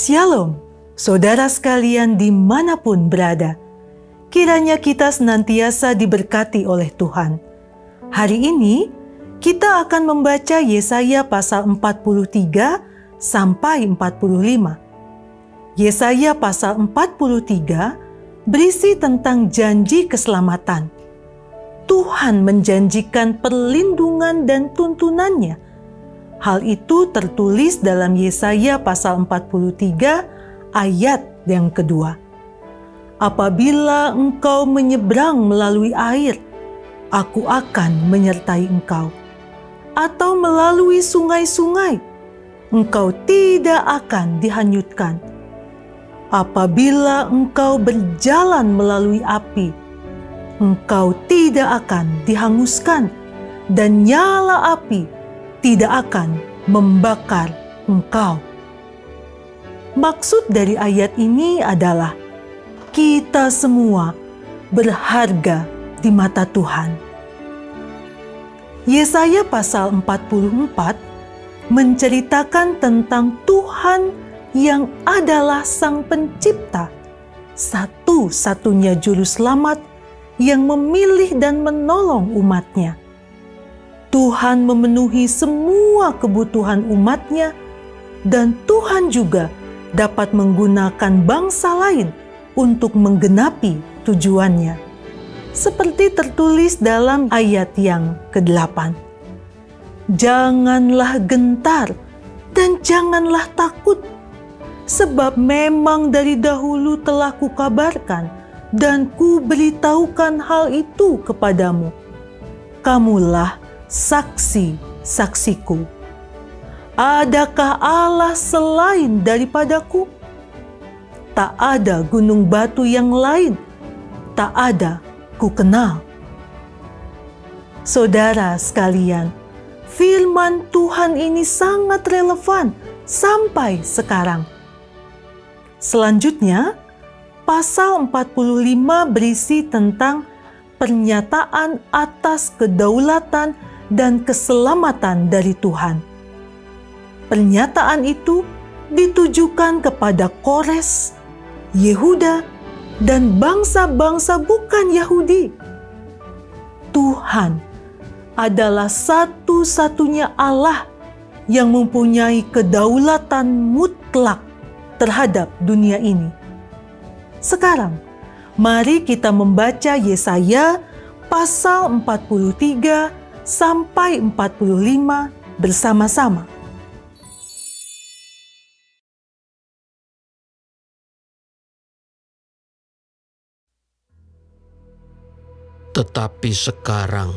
Shalom, saudara sekalian dimanapun berada. Kiranya kita senantiasa diberkati oleh Tuhan. Hari ini kita akan membaca Yesaya pasal 43 sampai 45. Yesaya pasal 43 berisi tentang janji keselamatan. Tuhan menjanjikan perlindungan dan tuntunannya. Hal itu tertulis dalam Yesaya pasal 43 ayat yang kedua. Apabila engkau menyeberang melalui air, aku akan menyertai engkau. Atau melalui sungai-sungai, engkau tidak akan dihanyutkan. Apabila engkau berjalan melalui api, engkau tidak akan dihanguskan, dan nyala api tidak akan membakar engkau. Maksud dari ayat ini adalah kita semua berharga di mata Tuhan. Yesaya pasal 44 menceritakan tentang Tuhan yang adalah Sang Pencipta, satu-satunya juru selamat yang memilih dan menolong umatnya. Tuhan memenuhi semua kebutuhan umatnya, dan Tuhan juga dapat menggunakan bangsa lain untuk menggenapi tujuannya. Seperti tertulis dalam ayat yang ke-8. Janganlah gentar dan janganlah takut, sebab memang dari dahulu telah kukabarkan dan kuberitahukan hal itu kepadamu. Kamulah saksi-saksiku. Adakah Allah selain daripadaku? Tak ada gunung batu yang lain, tak ada ku kenal. Saudara sekalian, firman Tuhan ini sangat relevan sampai sekarang. Selanjutnya, pasal 45 berisi tentang pernyataan atas kedaulatan dan keselamatan dari Tuhan. Pernyataan itu ditujukan kepada Kores, Yehuda, dan bangsa-bangsa bukan Yahudi. Tuhan adalah satu-satunya Allah yang mempunyai kedaulatan mutlak terhadap dunia ini. Sekarang, mari kita membaca Yesaya pasal 43 sampai 45 bersama-sama. Tetapi sekarang,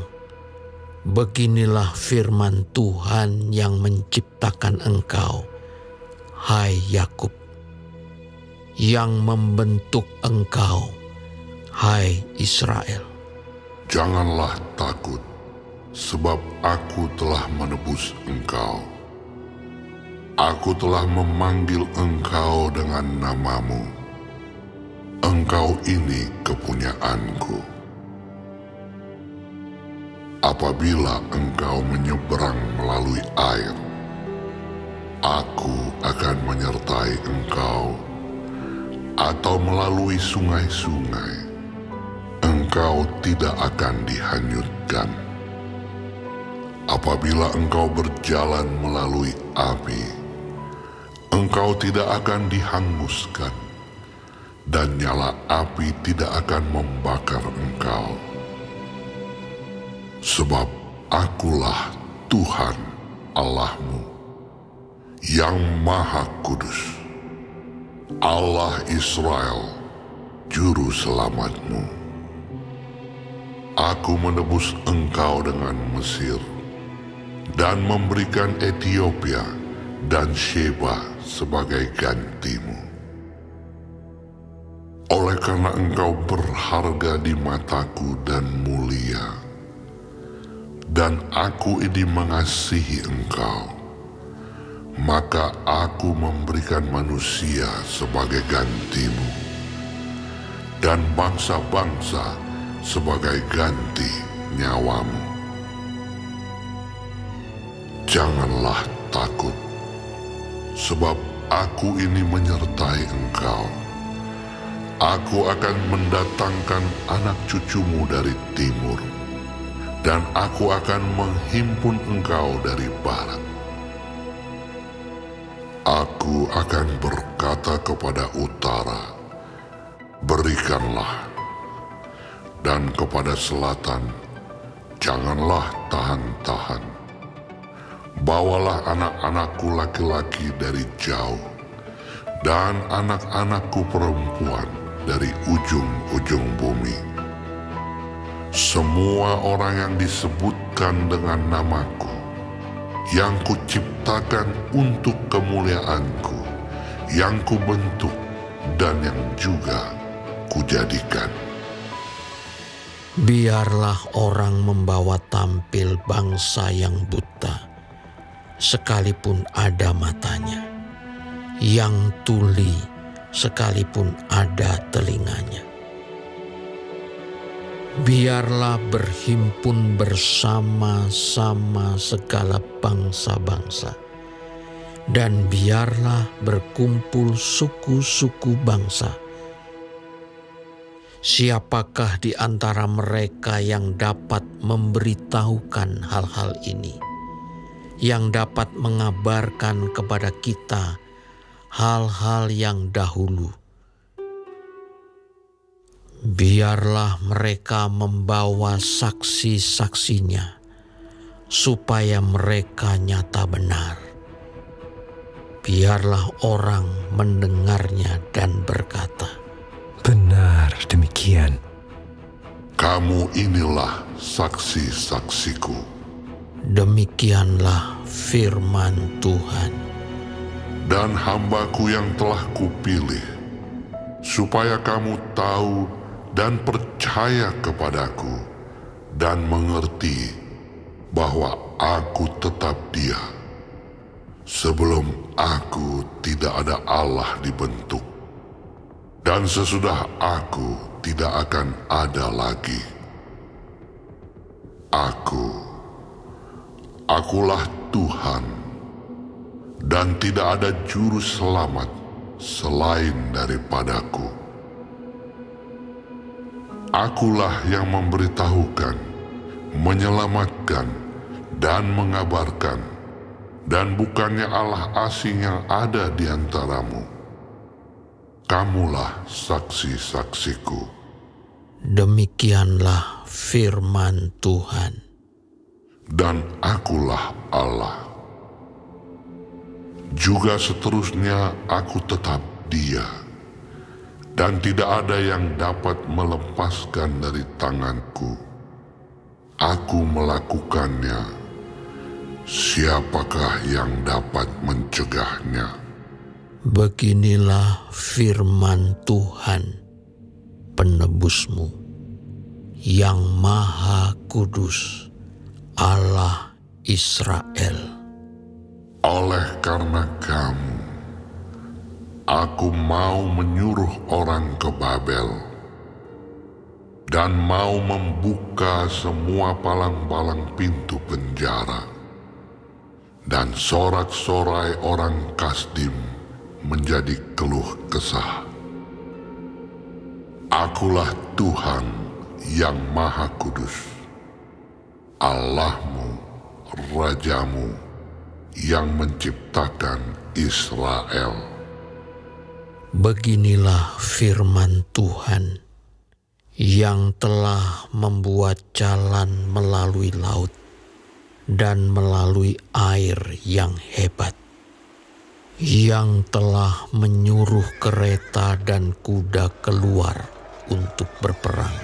beginilah firman Tuhan yang menciptakan engkau, hai Yakub, yang membentuk engkau, hai Israel. Janganlah takut, sebab aku telah menebus engkau. Aku telah memanggil engkau dengan namamu. Engkau ini kepunyaanku. Apabila engkau menyeberang melalui air, aku akan menyertai engkau. Atau melalui sungai-sungai, engkau tidak akan dihanyutkan. Apabila engkau berjalan melalui api, engkau tidak akan dihanguskan, dan nyala api tidak akan membakar engkau. Sebab akulah Tuhan Allahmu, yang Maha Kudus, Allah Israel, Juru Selamatmu. Aku menebus engkau dengan Mesir, dan memberikan Ethiopia dan Sheba sebagai gantimu. Oleh karena engkau berharga di mataku dan mulia, dan aku ini mengasihi engkau, maka aku memberikan manusia sebagai gantimu, dan bangsa-bangsa sebagai ganti nyawamu. Janganlah takut, sebab aku ini menyertai engkau. Aku akan mendatangkan anak cucumu dari timur, dan aku akan menghimpun engkau dari barat. Aku akan berkata kepada utara, berikanlah, dan kepada selatan, janganlah tahan-tahan. Bawalah anak-anakku laki-laki dari jauh, dan anak-anakku perempuan dari ujung-ujung bumi. Semua orang yang disebutkan dengan namaku, yang kuciptakan untuk kemuliaanku, yang kubentuk dan yang juga kujadikan. Biarlah orang membawa tampil bangsa yang buta, sekalipun ada matanya, yang tuli sekalipun ada telinganya. Biarlah berhimpun bersama-sama segala bangsa-bangsa, dan biarlah berkumpul suku-suku bangsa. Siapakah di antara mereka yang dapat memberitahukan hal-hal ini, yang dapat mengabarkan kepada kita hal-hal yang dahulu? Biarlah mereka membawa saksi-saksinya, supaya mereka nyata benar. Biarlah orang mendengarnya dan berkata, benar demikian. Kamu inilah saksi-saksiku. Demikianlah firman Tuhan. Dan hambaku yang telah kupilih, supaya kamu tahu dan percaya kepadaku, dan mengerti bahwa aku tetap Dia. Sebelum aku tidak ada Allah dibentuk, dan sesudah aku tidak akan ada lagi. Akulah Tuhan, dan tidak ada juru selamat selain daripadaku. Akulah yang memberitahukan, menyelamatkan, dan mengabarkan, dan bukannya Allah asing yang ada di antaramu. Kamulah saksi-saksiku. Demikianlah firman Tuhan. Dan akulah Allah. Juga seterusnya aku tetap Dia, dan tidak ada yang dapat melepaskan dari tanganku. Aku melakukannya. Siapakah yang dapat mencegahnya? Beginilah firman Tuhan, penebusmu, yang Maha Kudus, Allah Israel. Oleh karena kamu, aku mau menyuruh orang ke Babel, dan mau membuka semua palang-palang pintu penjara, dan sorak-sorai orang Kasdim menjadi keluh kesah. Akulah Tuhan yang Maha Kudus, Allahmu, Rajamu, yang menciptakan Israel. Beginilah firman Tuhan, yang telah membuat jalan melalui laut dan melalui air yang hebat, yang telah menyuruh kereta dan kuda keluar untuk berperang,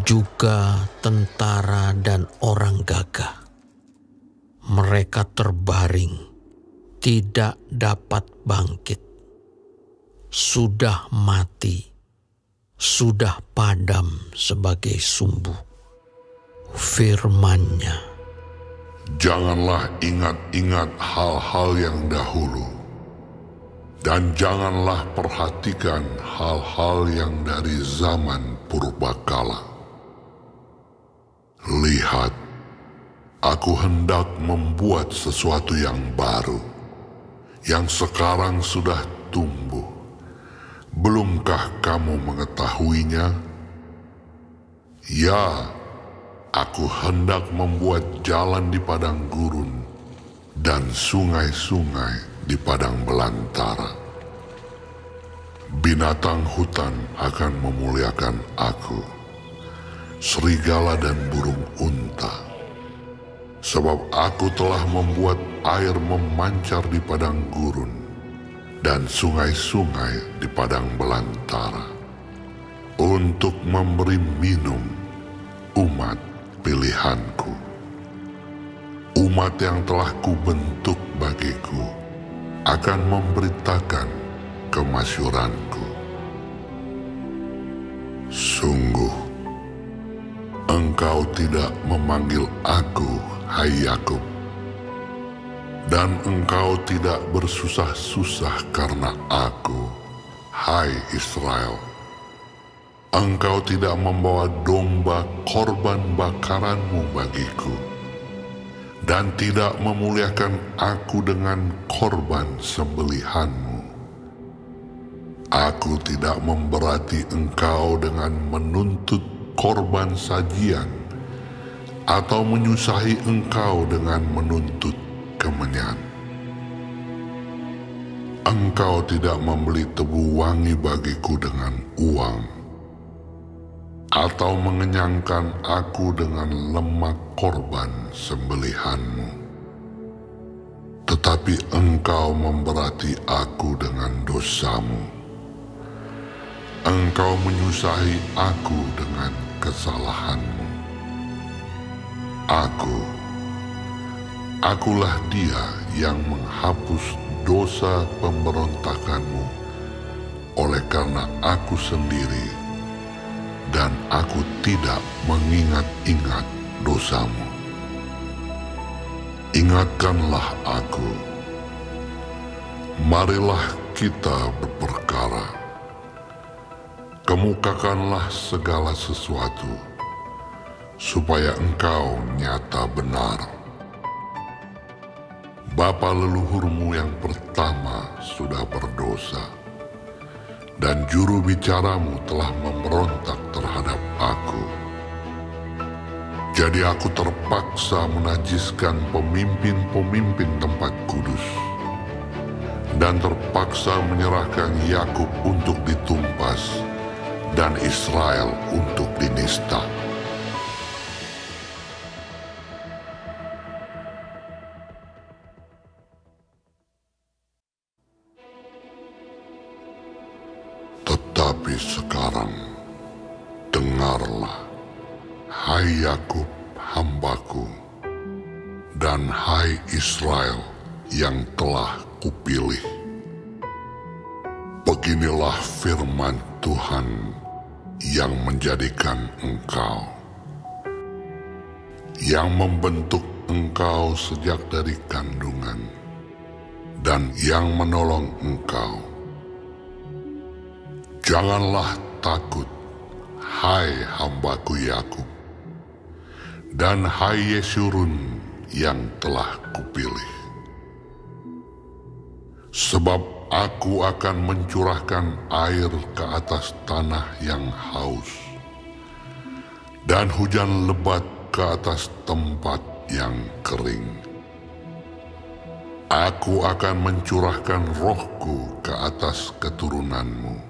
juga tentara dan orang gagah. Mereka terbaring, tidak dapat bangkit, sudah mati, sudah padam sebagai sumbu. Firman-Nya, janganlah ingat-ingat hal-hal yang dahulu, dan janganlah perhatikan hal-hal yang dari zaman purbakala. Lihat, aku hendak membuat sesuatu yang baru. yang sekarang sudah tumbuh. Belumkah kamu mengetahuinya? Ya, aku hendak membuat jalan di padang gurun dan sungai-sungai di padang belantara. Binatang hutan akan memuliakan aku, serigala dan burung unta. Sebab aku telah membuat air memancar di padang gurun dan sungai-sungai di padang belantara, untuk memberi minum umat pilihanku, umat yang telah kubentuk bagiku, akan memberitakan kemasyuranku. Sungguh, engkau tidak memanggil aku, hai Yakub, dan engkau tidak bersusah-susah karena aku, hai Israel. Engkau tidak membawa domba korban bakaranmu bagiku, dan tidak memuliakan aku dengan korban sembelihanmu. Aku tidak memberati engkau dengan menuntut korban sajian, atau menyusahi engkau dengan menuntut kemenyan. Engkau tidak membeli tebu wangi bagiku dengan uang, atau mengenyangkan aku dengan lemak korban sembelihanmu. Tetapi engkau memberati aku dengan dosamu. Engkau menyusahi aku dengan kesalahanmu. Akulah dia yang menghapus dosa pemberontakanmu, oleh karena aku sendiri, dan aku tidak mengingat-ingat dosamu. Ingatkanlah aku, marilah kita berperkara. Kemukakanlah segala sesuatu, supaya engkau nyata benar. Bapa leluhurmu yang pertama sudah berdosa, dan juru bicaramu telah memberontak terhadap aku. Jadi aku terpaksa menajiskan pemimpin-pemimpin tempat kudus, dan terpaksa menyerahkan Yakub untuk ditumpas, dan Israel untuk dinista. Tetapi sekarang, dengarlah, hai Yakub hambaku, dan hai Israel yang telah kupilih. Beginilah firman Tuhan yang menjadikan engkau, yang membentuk engkau sejak dari kandungan, dan yang menolong engkau. Janganlah takut, hai hambaku Yakub, dan hai Yesurun yang telah kupilih. Sebab aku akan mencurahkan air ke atas tanah yang haus, dan hujan lebat ke atas tempat yang kering. Aku akan mencurahkan rohku ke atas keturunanmu,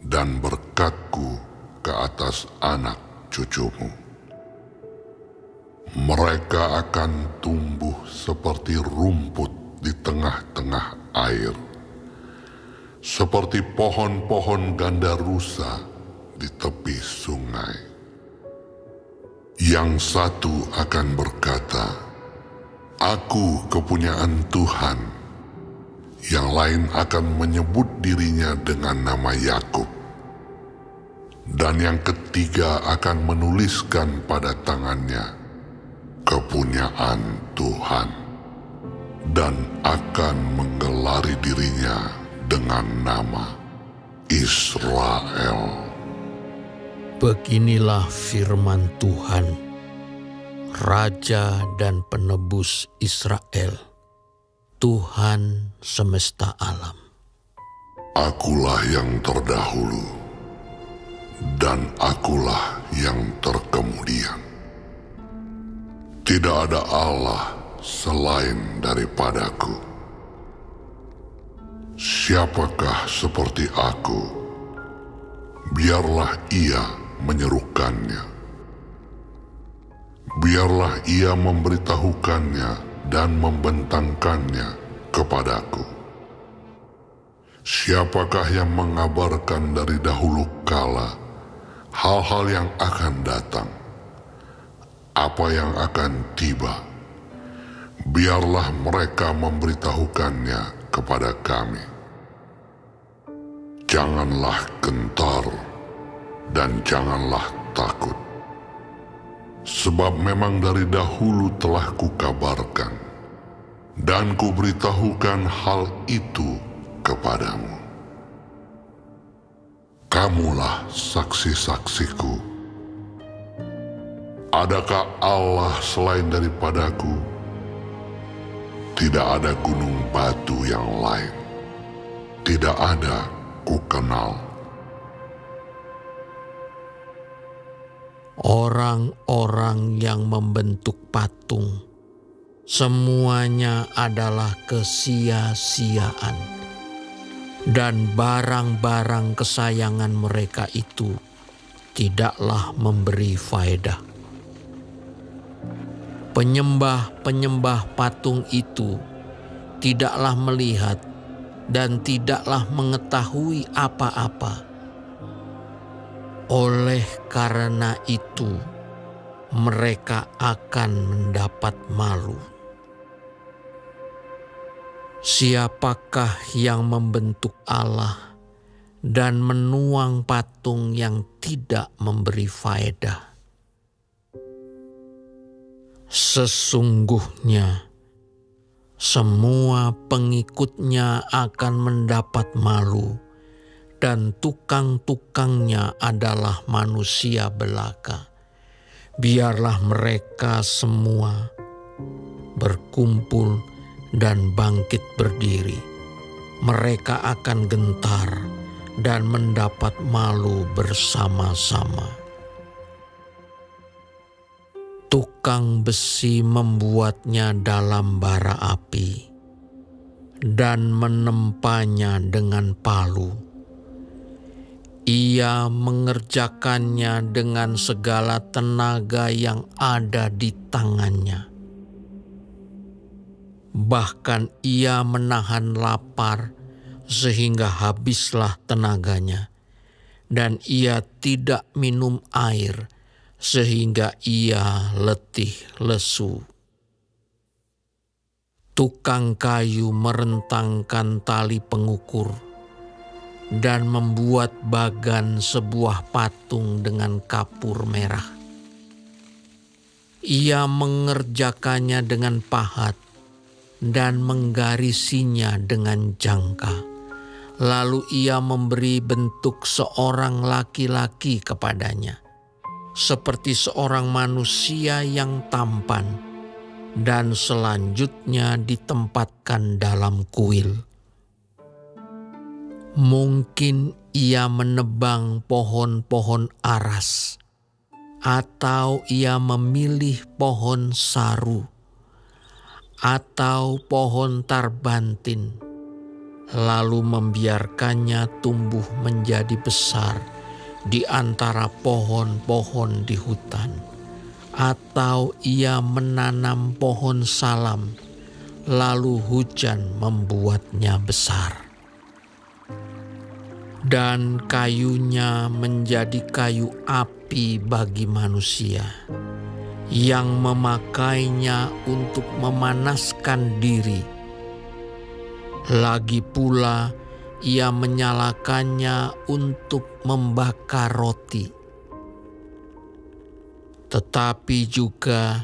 dan berkatku ke atas anak cucumu. Mereka akan tumbuh seperti rumput di tengah-tengah air, seperti pohon-pohon gandarusa di tepi sungai. Yang satu akan berkata, "Aku kepunyaan Tuhan." Yang lain akan menyebut dirinya dengan nama Yakub. Dan yang ketiga akan menuliskan pada tangannya, "Kepunyaan Tuhan," dan akan menggelari dirinya dengan nama Israel. Beginilah firman Tuhan, Raja dan Penebus Israel, Tuhan semesta alam. Akulah yang terdahulu, dan akulah yang terkemudian. Tidak ada Allah selain daripadaku. Siapakah seperti aku? Biarlah ia menyerukannya. Biarlah ia memberitahukannya dan membentangkannya kepadaku. Siapakah yang mengabarkan dari dahulu kala hal-hal yang akan datang, apa yang akan tiba? Biarlah mereka memberitahukannya kepada kami. Janganlah gentar dan janganlah takut. Sebab memang dari dahulu telah kukabarkan dan kuberitahukan hal itu kepadamu. Kamulah saksi-saksiku. Adakah Allah selain daripadaku? Tidak ada gunung batu yang lain. Tidak ada kukenal. Orang-orang yang membentuk patung, semuanya adalah kesia-siaan, dan barang-barang kesayangan mereka itu tidaklah memberi faedah. Penyembah-penyembah patung itu tidaklah melihat dan tidaklah mengetahui apa-apa. Oleh karena itu, mereka akan mendapat malu. Siapakah yang membentuk Allah dan menuang patung yang tidak memberi faedah? Sesungguhnya, semua pengikutnya akan mendapat malu, dan tukang-tukangnya adalah manusia belaka. Biarlah mereka semua berkumpul dan bangkit berdiri. Mereka akan gentar dan mendapat malu bersama-sama. Tukang besi membuatnya dalam bara api dan menempanya dengan palu. Ia mengerjakannya dengan segala tenaga yang ada di tangannya. Bahkan ia menahan lapar sehingga habislah tenaganya, dan ia tidak minum air sehingga ia letih lesu. Tukang kayu merentangkan tali pengukur dan membuat bagan sebuah patung dengan kapur merah. Ia mengerjakannya dengan pahat dan menggarisinya dengan jangka. Lalu ia memberi bentuk seorang laki-laki kepadanya, seperti seorang manusia yang tampan, dan selanjutnya ditempatkan dalam kuil. Mungkin ia menebang pohon-pohon aras, atau ia memilih pohon saru, atau pohon tarbantin, lalu membiarkannya tumbuh menjadi besar di antara pohon-pohon di hutan. Atau ia menanam pohon salam, lalu hujan membuatnya besar. Dan kayunya menjadi kayu api bagi manusia, yang memakainya untuk memanaskan diri. Lagi pula ia menyalakannya untuk membakar roti. Tetapi juga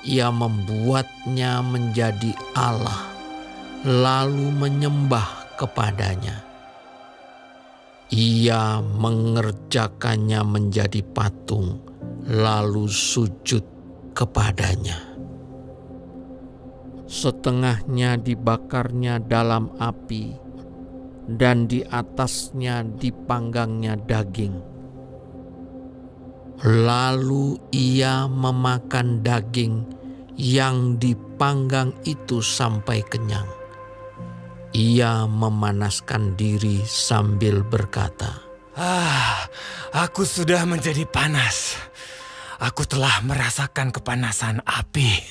ia membuatnya menjadi Allah, lalu menyembah kepadanya. Ia mengerjakannya menjadi patung, lalu sujud kepadanya. setengahnya dibakarnya dalam api, dan di atasnya dipanggangnya daging. Lalu ia memakan daging yang dipanggang itu sampai kenyang. Ia memanaskan diri sambil berkata, Aku sudah menjadi panas. Aku telah merasakan kepanasan api.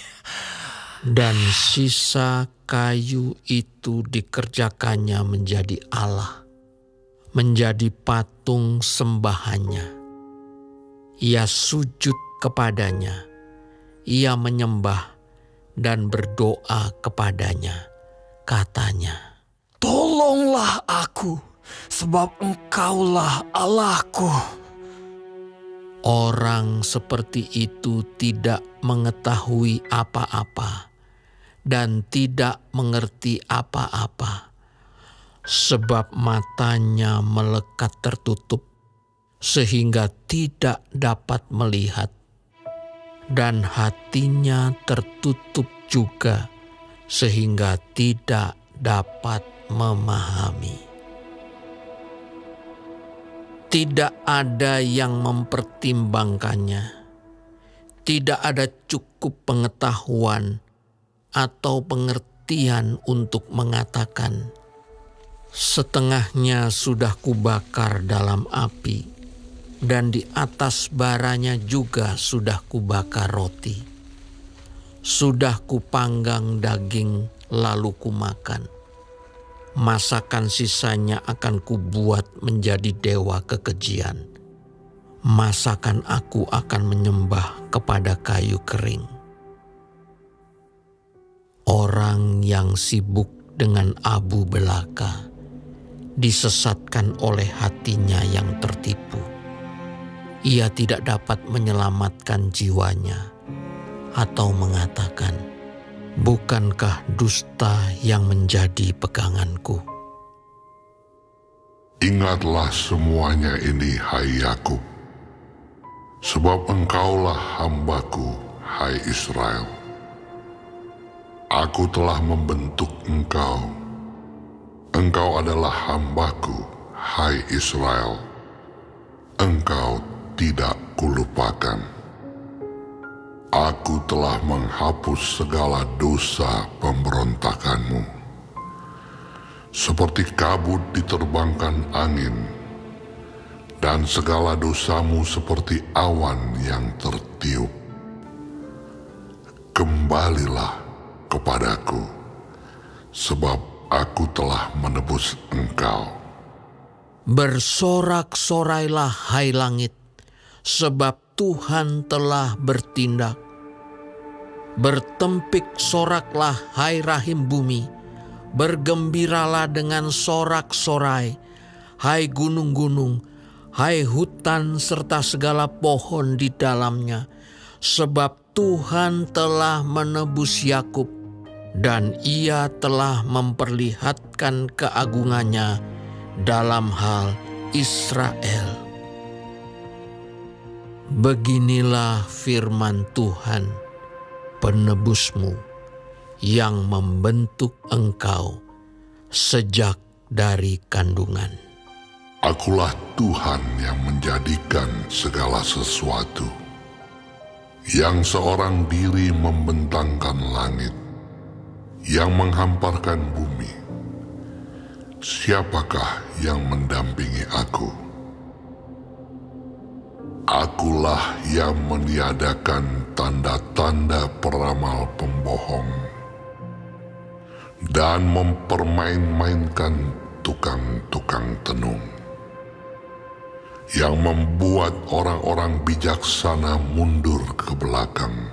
Dan sisa kayu itu dikerjakannya menjadi Allah, menjadi patung sembahannya. Ia sujud kepadanya, ia menyembah dan berdoa kepadanya. Katanya, Tolonglah aku, sebab Engkaulah Allahku. orang seperti itu tidak mengetahui apa-apa dan tidak mengerti apa-apa, sebab matanya melekat tertutup sehingga tidak dapat melihat, dan hatinya tertutup juga sehingga tidak dapat memahami. Tidak ada yang mempertimbangkannya, tidak ada cukup pengetahuan atau pengertian untuk mengatakan, setengahnya sudah kubakar dalam api, dan di atas baranya juga sudah kubakar roti. Sudah kupanggang daging lalu kumakan. Masakan sisanya akan kubuat menjadi dewa kekejian. Masakan aku akan menyembah kepada kayu kering. Orang yang sibuk dengan abu belaka disesatkan oleh hatinya yang tertipu. Ia tidak dapat menyelamatkan jiwanya atau mengatakan, bukankah dusta yang menjadi peganganku? Ingatlah semuanya ini, hai Yakub, sebab engkaulah hambaku, hai Israel. Aku telah membentuk engkau. Engkau adalah hambaku, hai Israel. Engkau tidak kulupakan. Aku telah menghapus segala dosa pemberontakanmu. Seperti kabut diterbangkan angin, dan segala dosamu seperti awan yang tertiup. Kembalilah kepadaku, sebab aku telah menebus engkau. Bersorak-sorailah hai langit, sebab Tuhan telah bertindak. Bertempik soraklah hai rahim bumi, bergembiralah dengan sorak-sorai, hai gunung-gunung, hai hutan serta segala pohon di dalamnya, sebab Tuhan telah menebus Yakub, dan ia telah memperlihatkan keagungannya dalam hal Israel. Beginilah firman Tuhan, penebusmu, yang membentuk engkau sejak dari kandungan. Akulah Tuhan yang menjadikan segala sesuatu, yang seorang diri membentangkan langit, yang menghamparkan bumi. Siapakah yang mendampingi aku? Akulah yang meniadakan tanda-tanda peramal pembohong dan mempermain-mainkan tukang-tukang tenung, yang membuat orang-orang bijaksana mundur ke belakang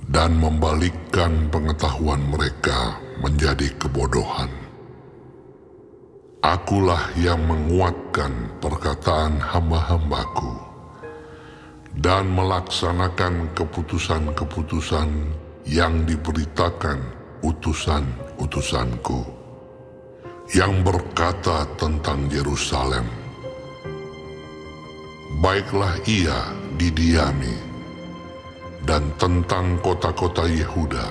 dan membalikkan pengetahuan mereka menjadi kebodohan. Akulah yang menguatkan perkataan hamba-hambaku dan melaksanakan keputusan-keputusan yang diberitakan utusan-utusanku, yang berkata tentang Yerusalem, baiklah ia didiami, dan tentang kota-kota Yehuda,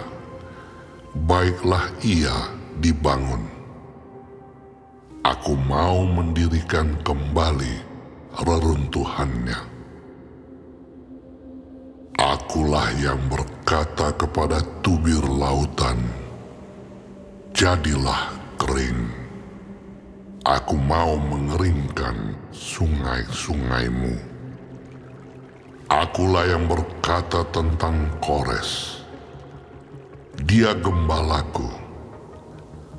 baiklah ia dibangun. Aku mau mendirikan kembali reruntuhannya. Akulah yang berkata kepada tubir lautan, jadilah kering. Aku mau mengeringkan sungai-sungaimu. Akulah yang berkata tentang Kores, dia gembalaku.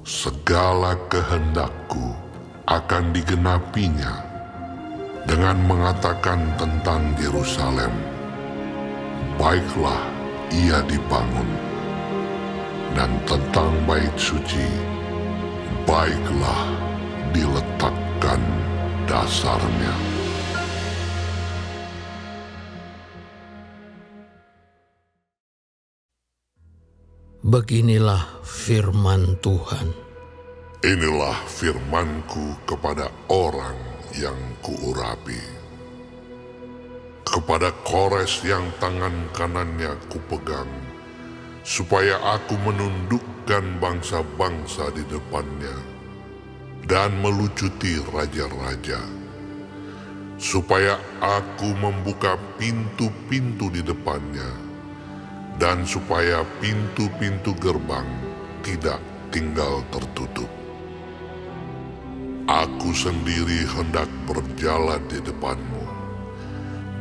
Segala kehendakku akan digenapinya dengan mengatakan tentang Yerusalem, baiklah ia dibangun, dan tentang bait suci, baiklah diletakkan dasarnya. Beginilah firman Tuhan. Inilah firmanku kepada orang yang kuurapi, kepada Kores yang tangan kanannya kupegang, supaya aku menundukkan bangsa-bangsa di depannya dan melucuti raja-raja, supaya aku membuka pintu-pintu di depannya, dan supaya pintu-pintu gerbang tidak tinggal tertutup. Aku sendiri hendak berjalan di depanmu,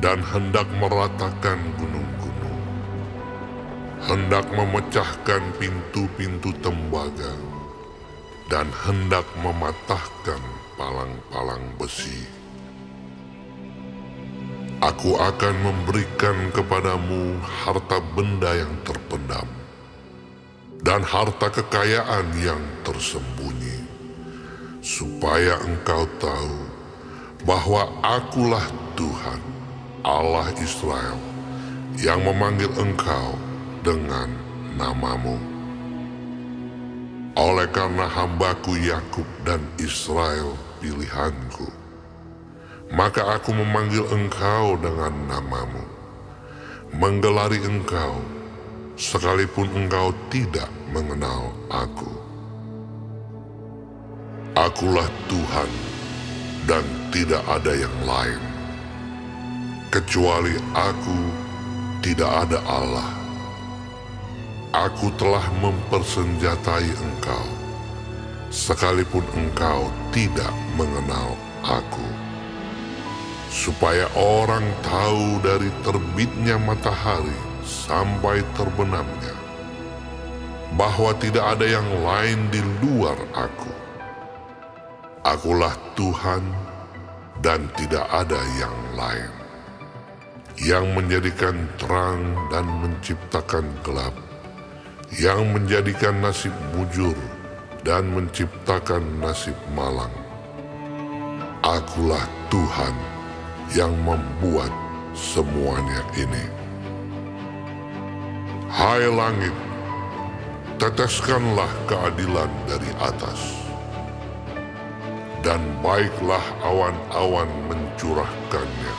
dan hendak meratakan gunung-gunung, hendak memecahkan pintu-pintu tembaga, dan hendak mematahkan palang-palang besi. Aku akan memberikan kepadamu harta benda yang terpendam dan harta kekayaan yang tersembunyi, supaya engkau tahu bahwa Akulah Tuhan, Allah Israel, yang memanggil engkau dengan namamu. Oleh karena hambaku Yakub dan Israel pilihanku, maka aku memanggil engkau dengan namamu, menggelari engkau, sekalipun engkau tidak mengenal aku. Akulah Tuhan, dan tidak ada yang lain. Kecuali aku, tidak ada Allah. Aku telah mempersenjatai engkau, sekalipun engkau tidak mengenal aku, supaya orang tahu dari terbitnya matahari sampai terbenamnya, bahwa tidak ada yang lain di luar aku. Akulah Tuhan, dan tidak ada yang lain, yang menjadikan terang dan menciptakan gelap, yang menjadikan nasib mujur dan menciptakan nasib malang. Akulah Tuhan yang membuat semuanya ini. Hai langit, teteskanlah keadilan dari atas, dan baiklah awan-awan mencurahkannya.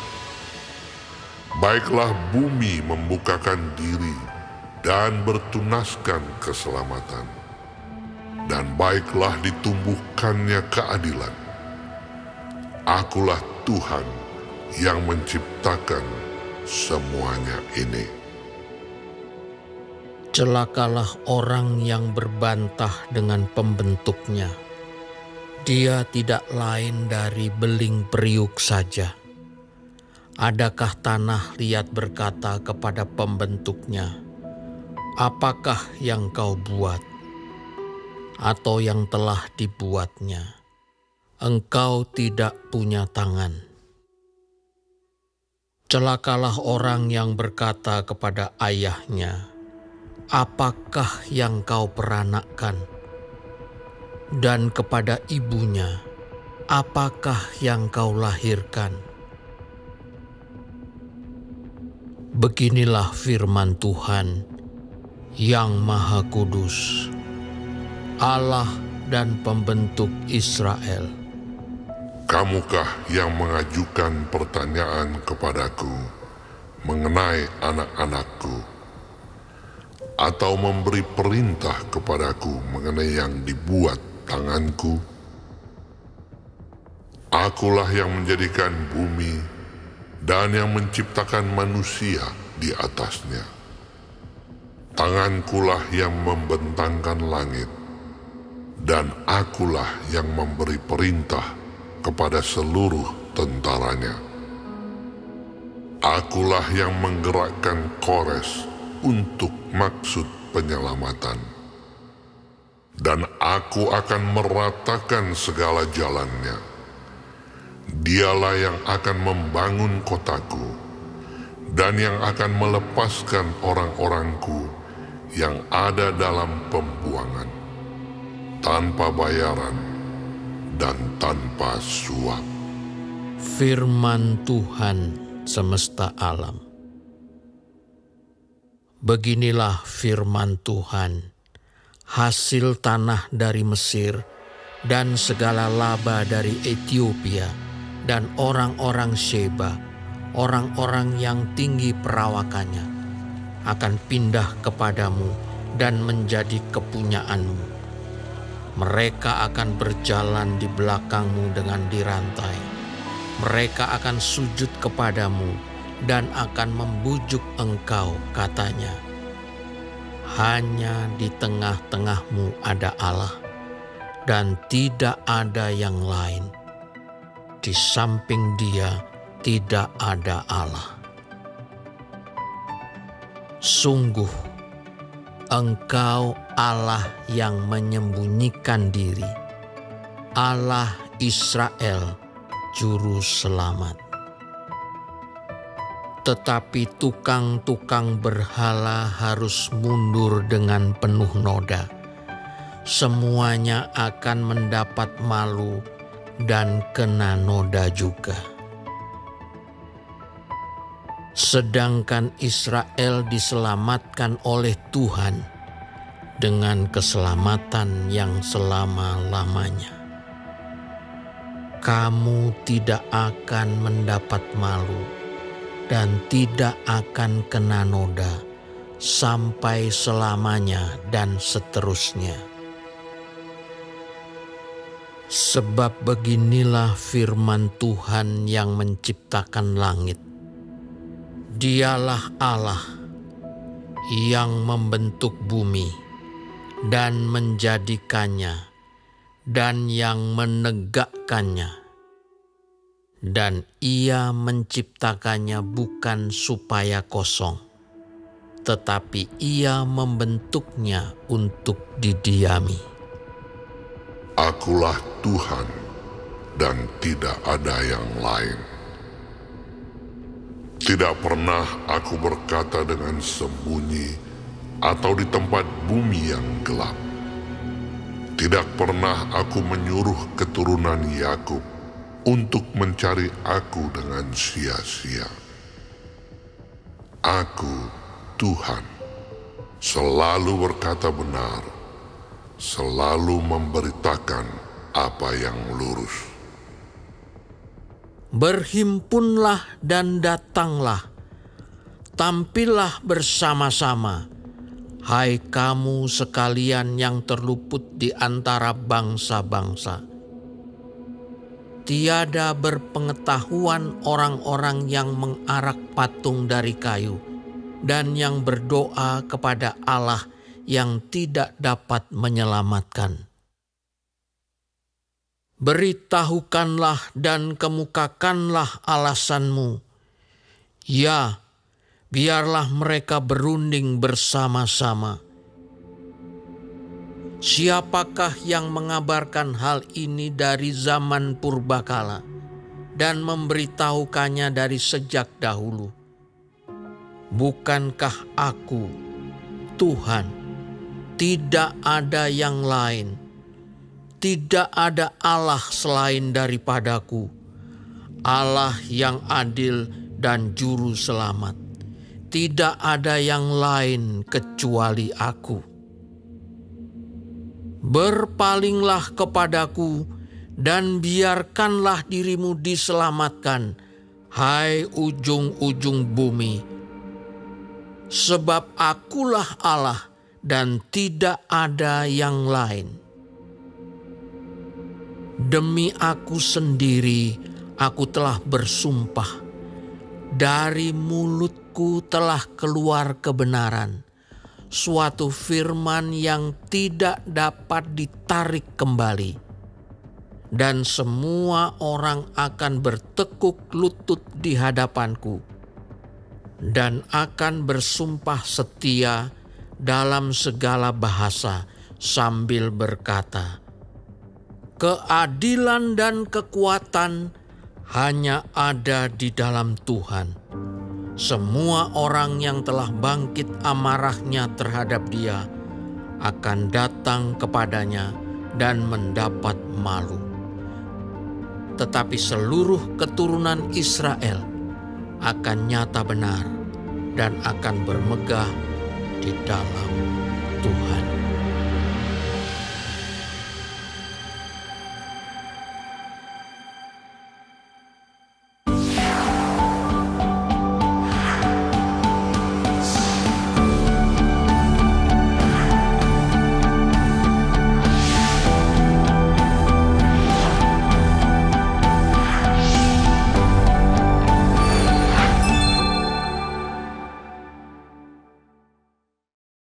Baiklah bumi membukakan diri dan bertunaskan keselamatan, dan baiklah ditumbuhkannya keadilan. Akulah Tuhan yang menciptakan semuanya ini. Celakalah orang yang berbantah dengan pembentuknya. Dia tidak lain dari beling periuk saja. Adakah tanah liat berkata kepada pembentuknya, apakah yang kau buat? Atau yang telah dibuatnya, engkau tidak punya tangan. Celakalah orang yang berkata kepada ayahnya, apakah yang kau peranakkan? Dan kepada ibunya, apakah yang kau lahirkan? Beginilah firman Tuhan yang Maha Kudus, Allah dan Pembentuk Israel. Kamukah yang mengajukan pertanyaan kepadaku mengenai anak-anakku? atau memberi perintah kepadaku mengenai yang dibuat tanganku? Akulah yang menjadikan bumi dan yang menciptakan manusia di atasnya. Tangankulah yang membentangkan langit, dan akulah yang memberi perintah kepada seluruh tentaranya. Akulah yang menggerakkan Kores untuk maksud penyelamatan, dan aku akan meratakan segala jalannya. Dialah yang akan membangun kotaku, dan yang akan melepaskan orang-orangku yang ada dalam pembuangan, tanpa bayaran dan tanpa suap. Firman Tuhan semesta alam. Beginilah firman Tuhan, hasil tanah dari Mesir dan segala laba dari Ethiopia dan orang-orang Sheba, orang-orang yang tinggi perawakannya, akan pindah kepadamu dan menjadi kepunyaanmu. Mereka akan berjalan di belakangmu dengan dirantai. Mereka akan sujud kepadamu dan akan membujuk engkau, katanya. Hanya di tengah-tengahmu ada Allah, dan tidak ada yang lain. Di samping Dia tidak ada Allah. Sungguh, Engkau Allah yang menyembunyikan diri, Allah Israel, Juru Selamat. Tetapi tukang-tukang berhala harus mundur dengan penuh noda. Semuanya akan mendapat malu dan kena noda juga. Sedangkan Israel diselamatkan oleh Tuhan dengan keselamatan yang selama-lamanya. Kamu tidak akan mendapat malu dan tidak akan kena noda sampai selamanya dan seterusnya. Sebab beginilah firman Tuhan yang menciptakan langit. Dialah Allah yang membentuk bumi dan menjadikannya dan yang menegakkannya. Dan Ia menciptakannya bukan supaya kosong, tetapi Ia membentuknya untuk didiami. Akulah Tuhan dan tidak ada yang lain. Tidak pernah aku berkata dengan sembunyi atau di tempat bumi yang gelap. Tidak pernah aku menyuruh keturunan Yakub untuk mencari aku dengan sia-sia. Aku, Tuhan, selalu berkata benar, selalu memberitakan apa yang lurus. Berhimpunlah dan datanglah, tampillah bersama-sama, hai kamu sekalian yang terluput di antara bangsa-bangsa. Tiada berpengetahuan orang-orang yang mengarak patung dari kayu dan yang berdoa kepada Allah yang tidak dapat menyelamatkan. Beritahukanlah dan kemukakanlah alasanmu. Ya, biarlah mereka berunding bersama-sama. Siapakah yang mengabarkan hal ini dari zaman purbakala dan memberitahukannya dari sejak dahulu? Bukankah aku, Tuhan, tidak ada yang lain? Tidak ada Allah selain daripadaku, Allah yang adil dan juru selamat. Tidak ada yang lain kecuali aku. Berpalinglah kepadaku dan biarkanlah dirimu diselamatkan, hai ujung-ujung bumi. Sebab akulah Allah dan tidak ada yang lain. Demi aku sendiri aku telah bersumpah, dari mulutku telah keluar kebenaran, suatu firman yang tidak dapat ditarik kembali. Dan semua orang akan bertekuk lutut di hadapanku dan akan bersumpah setia dalam segala bahasa sambil berkata, keadilan dan kekuatan hanya ada di dalam Tuhan. Semua orang yang telah bangkit amarahnya terhadap Dia akan datang kepadanya dan mendapat malu. Tetapi seluruh keturunan Israel akan nyata benar dan akan bermegah di dalam Tuhan.